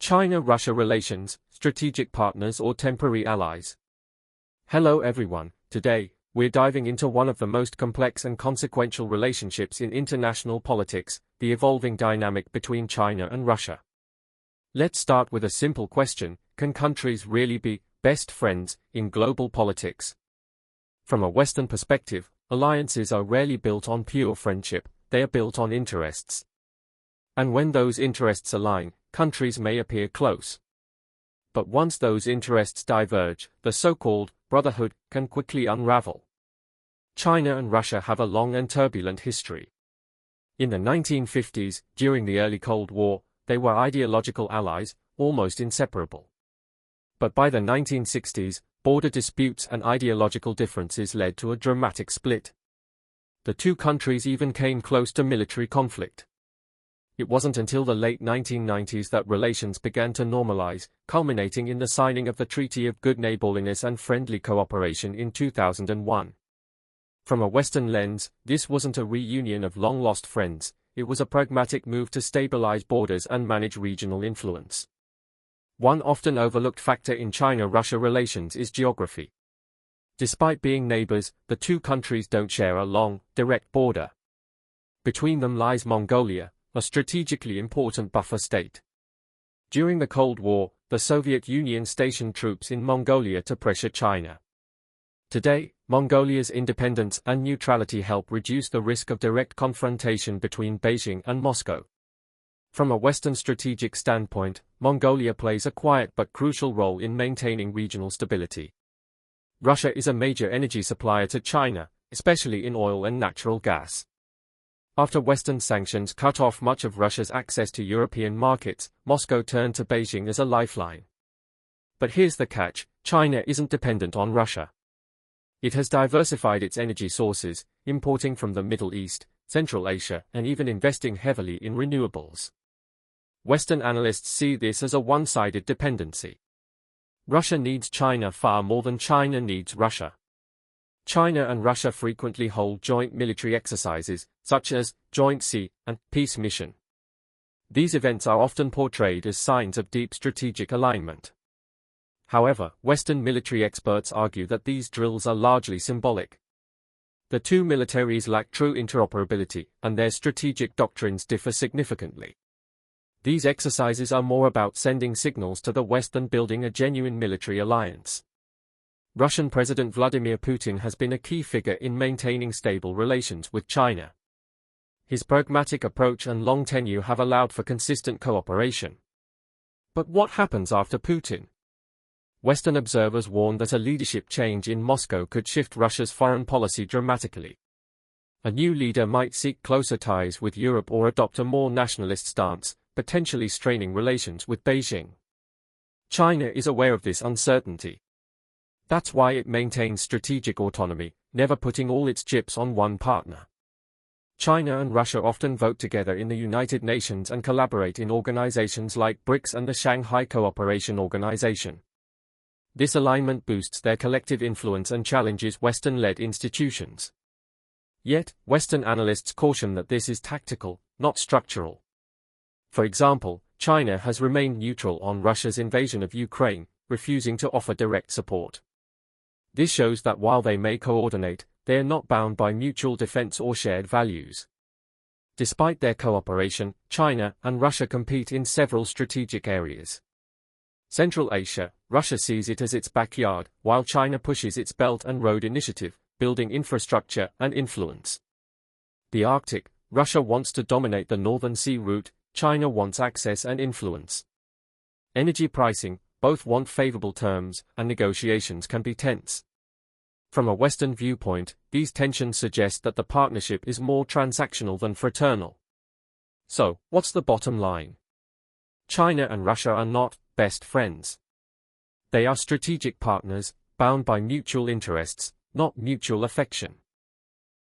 China-Russia relations, strategic partners or temporary allies. Hello everyone, today, we're diving into one of the most complex and consequential relationships in international politics, the evolving dynamic between China and Russia. Let's start with a simple question: can countries really be best friends in global politics? From a Western perspective, alliances are rarely built on pure friendship, they are built on interests. And when those interests align, countries may appear close. But once those interests diverge, the so-called brotherhood can quickly unravel. China and Russia have a long and turbulent history. In the 1950s, during the early Cold War, they were ideological allies, almost inseparable. But by the 1960s, border disputes and ideological differences led to a dramatic split. The two countries even came close to military conflict. It wasn't until the late 1990s that relations began to normalize, culminating in the signing of the Treaty of Good Neighborliness and Friendly Cooperation in 2001. From a Western lens, this wasn't a reunion of long-lost friends, it was a pragmatic move to stabilize borders and manage regional influence. One often overlooked factor in China-Russia relations is geography. Despite being neighbors, the two countries don't share a long, direct border. Between them lies Mongolia, a strategically important buffer state. During the Cold War, the Soviet Union stationed troops in Mongolia to pressure China. Today, Mongolia's independence and neutrality help reduce the risk of direct confrontation between Beijing and Moscow. From a Western strategic standpoint, Mongolia plays a quiet but crucial role in maintaining regional stability. Russia is a major energy supplier to China, especially in oil and natural gas. After Western sanctions cut off much of Russia's access to European markets, Moscow turned to Beijing as a lifeline. But here's the catch: China isn't dependent on Russia. It has diversified its energy sources, importing from the Middle East, Central Asia, and even investing heavily in renewables. Western analysts see this as a one-sided dependency. Russia needs China far more than China needs Russia. China and Russia frequently hold joint military exercises, such as Joint Sea and Peace Mission. These events are often portrayed as signs of deep strategic alignment. However, Western military experts argue that these drills are largely symbolic. The two militaries lack true interoperability, and their strategic doctrines differ significantly. These exercises are more about sending signals to the West than building a genuine military alliance. Russian President Vladimir Putin has been a key figure in maintaining stable relations with China. His pragmatic approach and long tenure have allowed for consistent cooperation. But what happens after Putin? Western observers warn that a leadership change in Moscow could shift Russia's foreign policy dramatically. A new leader might seek closer ties with Europe or adopt a more nationalist stance, potentially straining relations with Beijing. China is aware of this uncertainty. That's why it maintains strategic autonomy, never putting all its chips on one partner. China and Russia often vote together in the United Nations and collaborate in organizations like BRICS and the Shanghai Cooperation Organization. This alignment boosts their collective influence and challenges Western-led institutions. Yet, Western analysts caution that this is tactical, not structural. For example, China has remained neutral on Russia's invasion of Ukraine, refusing to offer direct support. This shows that while they may coordinate, they are not bound by mutual defense or shared values. Despite their cooperation, China and Russia compete in several strategic areas. Central Asia, Russia sees it as its backyard, while China pushes its Belt and Road Initiative, building infrastructure and influence. The Arctic, Russia wants to dominate the Northern Sea route, China wants access and influence. Energy pricing, both want favorable terms, and negotiations can be tense. From a Western viewpoint, these tensions suggest that the partnership is more transactional than fraternal. So, what's the bottom line? China and Russia are not best friends. They are strategic partners, bound by mutual interests, not mutual affection.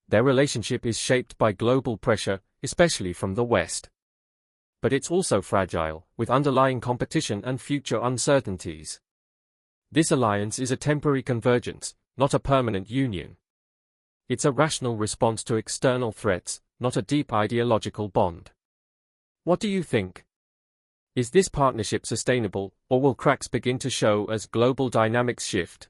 Their relationship is shaped by global pressure, especially from the West. But it's also fragile, with underlying competition and future uncertainties. This alliance is a temporary convergence, not a permanent union. It's a rational response to external threats, not a deep ideological bond. What do you think? Is this partnership sustainable, or will cracks begin to show as global dynamics shift?